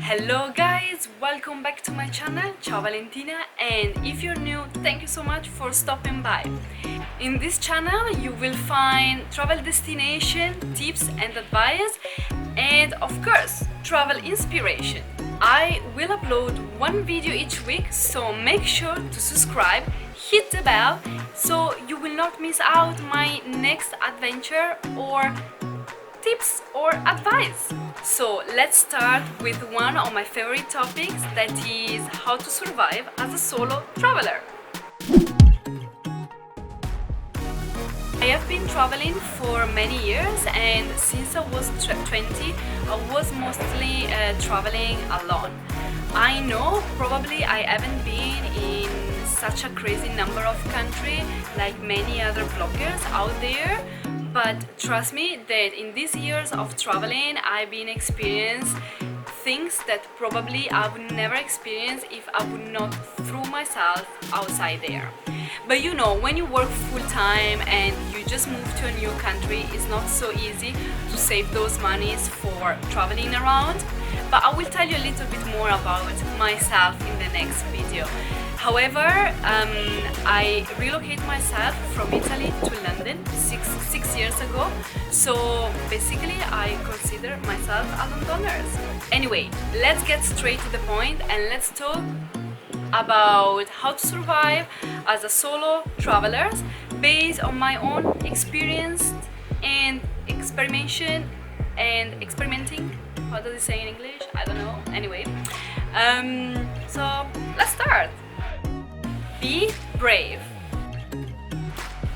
Hello guys, welcome back to my channel, Ciao Valentina, and if you're new, thank you so much for stopping by. In this channel you will find travel destination, tips and advice, and of course, travel inspiration. I will upload one video each week, so make sure to subscribe, hit the bell, so you will not miss out my next adventure or tips or advice. So let's start with one of my favorite topics, that is how to survive as a solo traveler. I have been traveling for many years, and since I was 20 I was mostly traveling alone. I know probably I haven't been in such a crazy number of countries like many other vloggers out there, but trust me that in these years of traveling I've been experiencing things that probably I would never experience if I would not throw myself outside there. But you know, when you work full-time and you just move to a new country, it's not so easy to save those monies for traveling around. But I will tell you a little bit more about myself in the next video. However, I relocated myself from Italy to London six years ago, so basically I consider myself a Londoner. Anyway, let's get straight to the point and let's talk about how to survive as a solo traveler based on my own experience and experimenting. How does it say in English? I don't know. Anyway, so let's start. Be brave.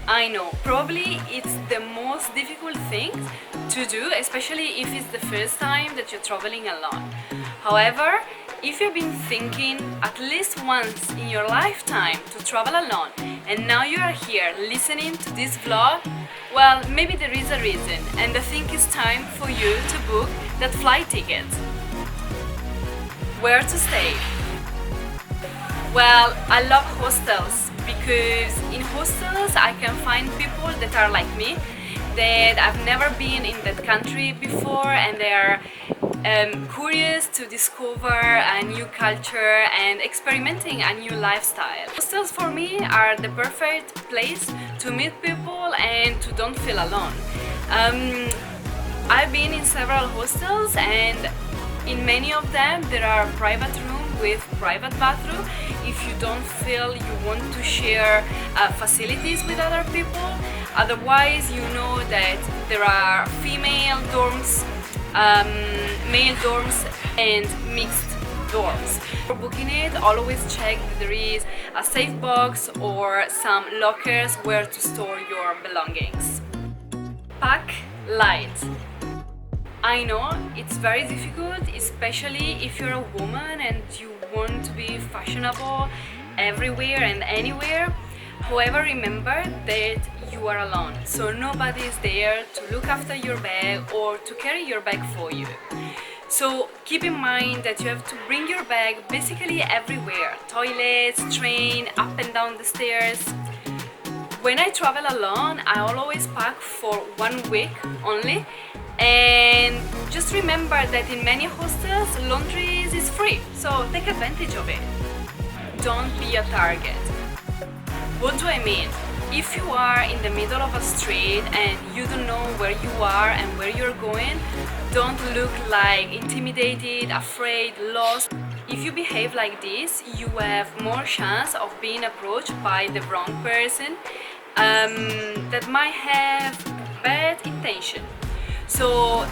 I know, probably it's the most difficult thing to do, especially if it's the first time that you're traveling alone. However, if you've been thinking at least once in your lifetime to travel alone, and now you are here listening to this vlog, well, maybe there is a reason, and I think it's time for you to book that flight ticket. Where to stay? Well, I love hostels because in hostels I can find people that are like me, that I've never been in that country before, and they are curious to discover a new culture and experimenting a new lifestyle. Hostels for me are the perfect place to meet people and to don't feel alone. I've been in several hostels, and in many of them there are private rooms with private bathroom if you don't feel you want to share facilities with other people. Otherwise, you know that there are female dorms, male dorms and mixed dorms. For booking it, always check that there is a safe box or some lockers where to store your belongings. Pack light. I know it's very difficult, especially if you're a woman and you want to be fashionable everywhere and anywhere. However, remember that you are alone, so nobody is there to look after your bag or to carry your bag for you. So keep in mind that you have to bring your bag basically everywhere: toilets, train, up and down the stairs. When I travel alone, I always pack for 1 week only. And just remember that in many hostels, laundry is free, so take advantage of it. Don't be a target. What do I mean? If you are in the middle of a street and you don't know where you are and where you're going, don't look like intimidated, afraid, lost. If you behave like this, you have more chance of being approached by the wrong person that might have bad intention. So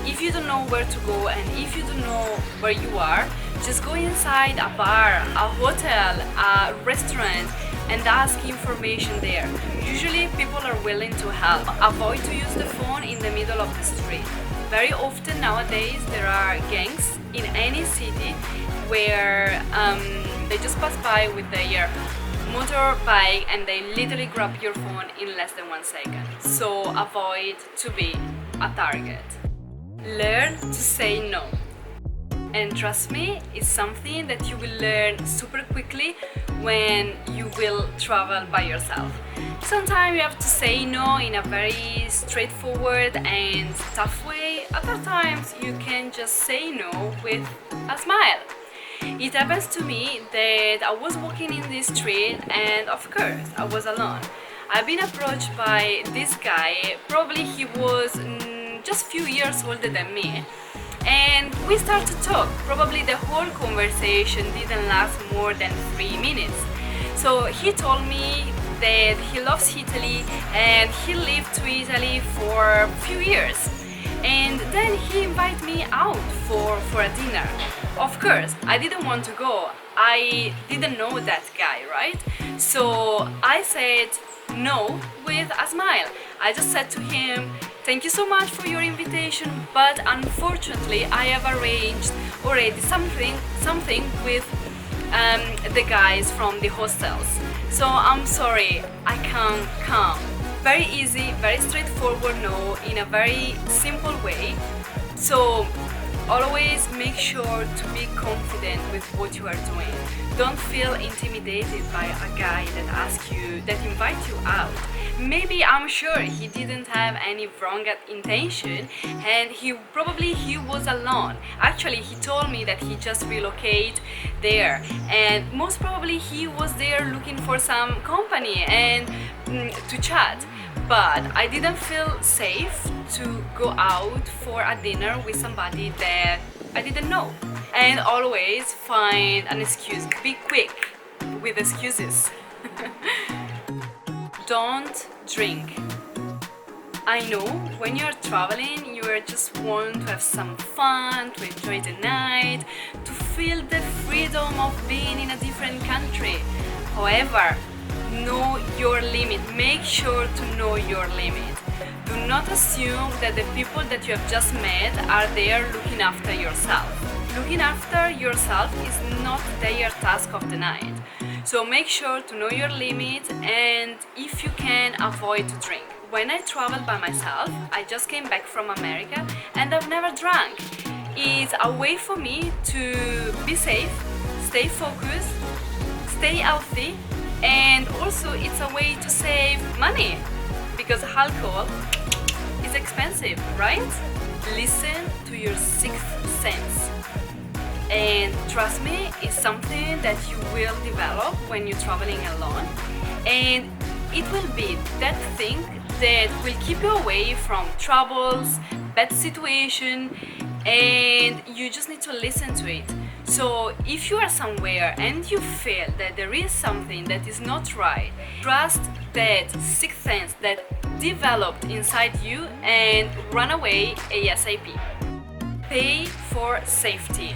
if you don't know where to go and if you don't know where you are, just go inside a bar, a hotel, a restaurant and ask information there. Usually people are willing to help. Avoid to use the phone in the middle of the street. Very often nowadays there are gangs in any city where they just pass by with their motorbike and they literally grab your phone in less than 1 second. So avoid to be a target. Learn to say no. And trust me, it's something that you will learn super quickly when you will travel by yourself. Sometimes you have to say no in a very straightforward and tough way. Other times you can just say no with a smile. It happens to me that I was walking in this street and of course I was alone. I've been approached by this guy, probably he was just few years older than me. And we started to talk. Probably the whole conversation didn't last more than 3 minutes. So he told me that he loves Italy and he lived to Italy for a few years. And then he invited me out for a dinner. Of course, I didn't want to go. I didn't know that guy, right? So I said no with a smile. I just said to him, "Thank you so much for your invitation, but unfortunately I have arranged already something with the guys from the hostels. So I'm sorry, I can't come." Very easy, very straightforward no, in a very simple way. So always make sure to be confident with what you are doing. Don't feel intimidated by a guy that invites you out. Maybe, I'm sure he didn't have any wrong intention and he was alone. Actually, he told me that he just relocated there and most probably he was there looking for some company and to chat. But I didn't feel safe to go out for a dinner with somebody that I didn't know. And always find an excuse. Be quick with excuses. Don't drink. I know when you're traveling, you just want to have some fun, to enjoy the night, to feel the freedom of being in a different country. However, know your limit. Make sure to know your limit. Do not assume that the people that you have just met are there looking after yourself. Looking after yourself is not their task of the night. So make sure to know your limit and if you can, avoid to drink. When I travel by myself, I just came back from America and I've never drank. It's a way for me to be safe, stay focused, stay healthy, and also it's a way to save money because alcohol is expensive, right? Listen to your sixth sense. And trust me, it's something that you will develop when you're traveling alone, and it will be that thing that will keep you away from troubles, bad situation, and you just need to listen to it. So if you are somewhere and you feel that there is something that is not right, trust that sixth sense that developed inside you and run away ASAP. Pay for safety.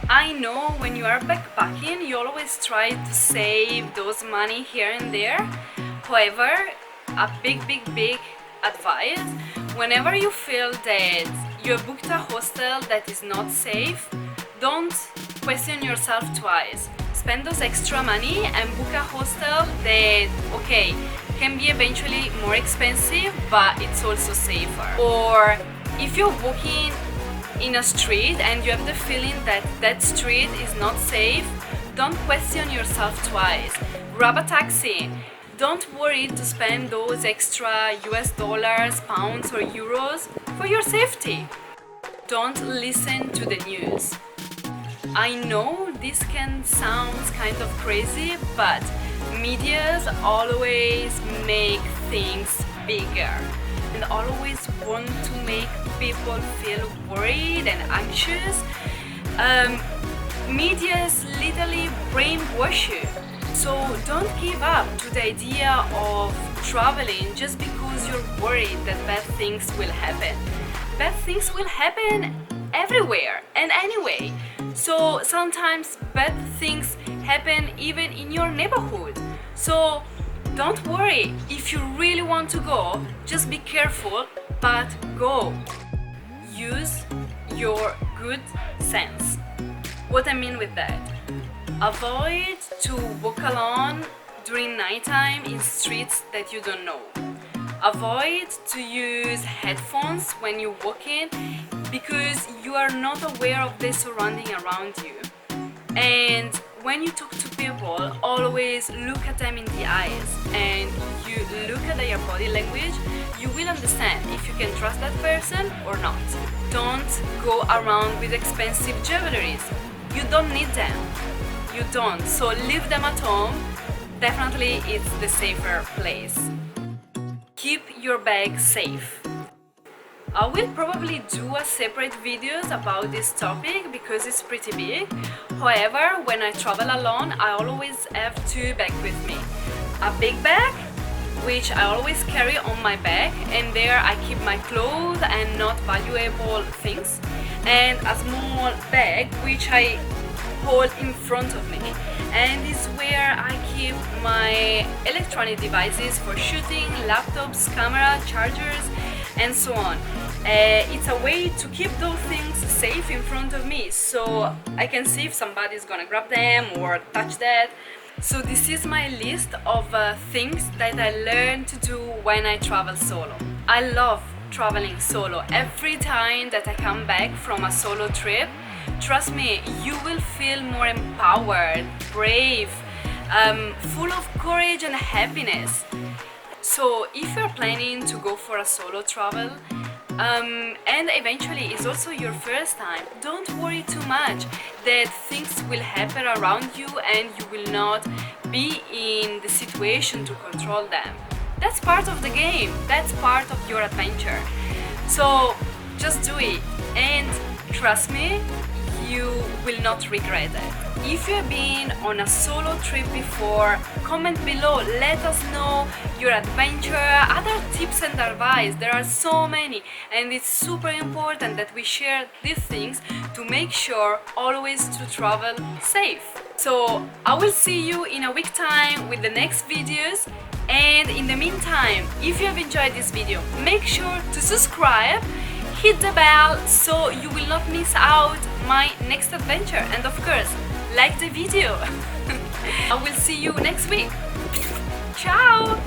I know when you are backpacking, you always try to save those money here and there. However, a big advice, whenever you feel that you have booked a hostel that is not safe, don't question yourself twice. Spend those extra money and book a hostel that, okay, can be eventually more expensive, but it's also safer. Or if you're walking in a street and you have the feeling that that street is not safe, don't question yourself twice. Grab a taxi. Don't worry to spend those extra US dollars, pounds or euros for your safety. Don't listen to the news. I know this can sound kind of crazy, but medias always make things bigger and always want to make people feel worried and anxious. Medias literally brainwash you. So don't give up to the idea of traveling just because you're worried that bad things will happen. Bad things will happen everywhere and anyway. So sometimes bad things happen even in your neighborhood. So don't worry, if you really want to go, just be careful, but go. Use your good sense. What I mean with that? Avoid to walk alone during nighttime in streets that you don't know. Avoid to use headphones when you're walking because you are not aware of the surrounding around you. And when you talk to people, always look at them in the eyes and you look at their body language, you will understand if you can trust that person or not. Don't go around with expensive jewelries. You don't need them. You don't. So leave them at home. Definitely it's the safer place. Keep your bag safe. I will probably do a separate videos about this topic because it's pretty big. However, when I travel alone, I always have two bags with me. A big bag, which I always carry on my back, and there I keep my clothes and not valuable things. And a small bag, which I hold in front of me, and is where I keep my electronic devices for shooting, laptops, camera, chargers, and so on. It's a way to keep those things safe in front of me so I can see if somebody's gonna grab them or touch that. So this is my list of things that I learned to do when I travel solo. I love traveling solo. Every time that I come back from a solo trip, trust me, you will feel more empowered, brave, full of courage and happiness. So if you're planning to go for a solo travel, and eventually it's also your first time, don't worry too much that things will happen around you and you will not be in the situation to control them. That's part of the game, that's part of your adventure. So just do it, and trust me, you will not regret it. If you've been on a solo trip before, comment below, let us know your adventure, other tips and advice. There are so many, and it's super important that we share these things to make sure always to travel safe. So I will see you in a week time with the next videos, and in the meantime, if you have enjoyed this video, make sure to subscribe, hit the bell so you will not miss out my next adventure, and of course, like the video. I will see you next week. Ciao!